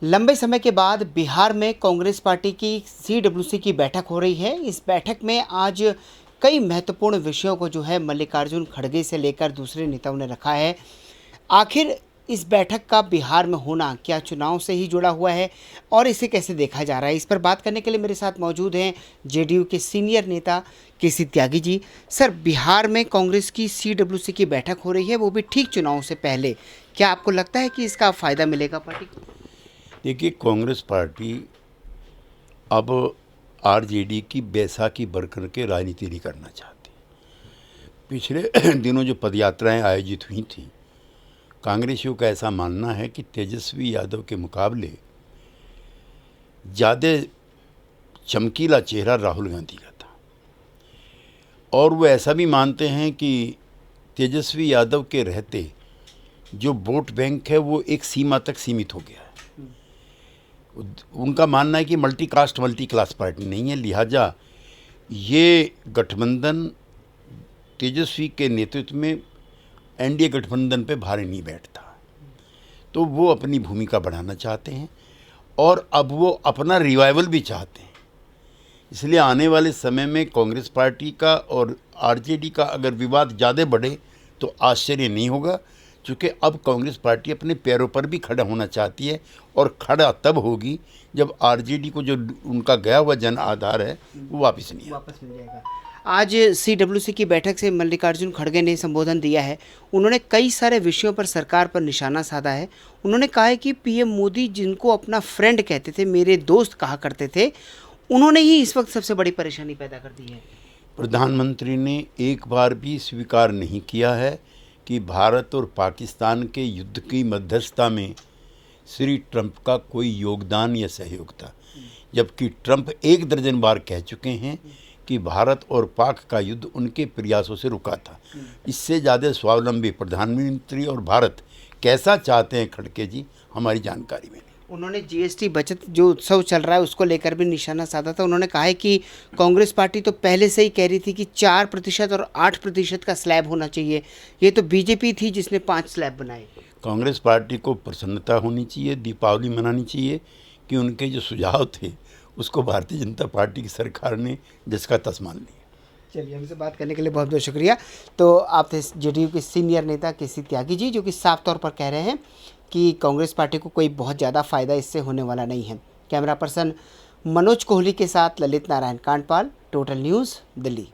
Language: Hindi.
लंबे समय के बाद बिहार में कांग्रेस पार्टी की सीडब्ल्यूसी की बैठक हो रही है। इस बैठक में आज कई महत्वपूर्ण विषयों को जो है मल्लिकार्जुन खड़गे से लेकर दूसरे नेताओं ने रखा है। आखिर इस बैठक का बिहार में होना क्या चुनाव से ही जुड़ा हुआ है और इसे कैसे देखा जा रहा है, इस पर बात करने के लिए मेरे साथ मौजूद हैं जेडीयू के सीनियर नेता केसी त्यागी जी। सर, बिहार में कांग्रेस की सीडब्ल्यूसी की बैठक हो रही है, वो भी ठीक चुनाव से पहले। क्या आपको लगता है कि इसका फ़ायदा मिलेगा पार्टी को? देखिए, कांग्रेस पार्टी अब आरजेडी की बैसाखी बढ़कर के राजनीति नहीं करना चाहती। पिछले दिनों जो पदयात्राएं आयोजित हुई थी, कांग्रेसियों का ऐसा मानना है कि तेजस्वी यादव के मुकाबले ज़्यादा चमकीला चेहरा राहुल गांधी का था, और वो ऐसा भी मानते हैं कि तेजस्वी यादव के रहते जो वोट बैंक है वो एक सीमा तक सीमित हो गया है। उनका मानना है कि multi caste multi class party नहीं है, लिहाजा ये गठबंधन तेजस्वी के नेतृत्व में एनडीए गठबंधन पे भारी नहीं बैठता। तो वो अपनी भूमिका बढ़ाना चाहते हैं और अब वो अपना रिवाइवल भी चाहते हैं। इसलिए आने वाले समय में कांग्रेस पार्टी का और आरजेडी का अगर विवाद ज़्यादा बढ़े तो आश्चर्य नहीं होगा, क्योंकि अब कांग्रेस पार्टी अपने पैरों पर भी खड़ा होना चाहती है, और खड़ा तब होगी जब आरजेडी को जो उनका गया हुआ जन आधार है वो वापस मिल जाएगा। आज सीडब्ल्यूसी की बैठक से मल्लिकार्जुन खड़गे ने संबोधन दिया है। उन्होंने कई सारे विषयों पर सरकार पर निशाना साधा है। उन्होंने कहा है कि पीएम मोदी, जिनको अपना फ्रेंड कहते थे, मेरे दोस्त कहा करते थे, उन्होंने ही इस वक्त सबसे बड़ी परेशानी पैदा कर दी है। प्रधानमंत्री ने एक बार भी स्वीकार नहीं किया है कि भारत और पाकिस्तान के युद्ध की मध्यस्थता में श्री ट्रंप का कोई योगदान या सहयोग था, जबकि ट्रंप 1 दर्जन बार कह चुके हैं कि भारत और पाक का युद्ध उनके प्रयासों से रुका था। इससे ज़्यादा स्वावलंबी प्रधानमंत्री और भारत कैसा चाहते हैं खड़गे जी, हमारी जानकारी में नहीं। उन्होंने जीएसटी बचत जो उत्सव चल रहा है उसको लेकर भी निशाना साधा था। उन्होंने कहा है कि कांग्रेस पार्टी तो पहले से ही कह रही थी कि 4% और 8% का स्लैब होना चाहिए। ये तो बीजेपी थी जिसने 5 स्लैब बनाए। कांग्रेस पार्टी को प्रसन्नता होनी चाहिए, दीपावली मनानी चाहिए कि उनके जो सुझाव थे उसको भारतीय जनता पार्टी की सरकार ने जिसका तस मान लिया। चलिए, हमसे बात करने के लिए बहुत बहुत शुक्रिया। तो आप थे जेडीयू के सीनियर नेता केसी त्यागी जी, जो कि साफ तौर पर कह रहे हैं कि कांग्रेस पार्टी को कोई बहुत ज़्यादा फ़ायदा इससे होने वाला नहीं है। कैमरा पर्सन मनोज कोहली के साथ ललित नारायण कांडपाल, टोटल न्यूज़, दिल्ली।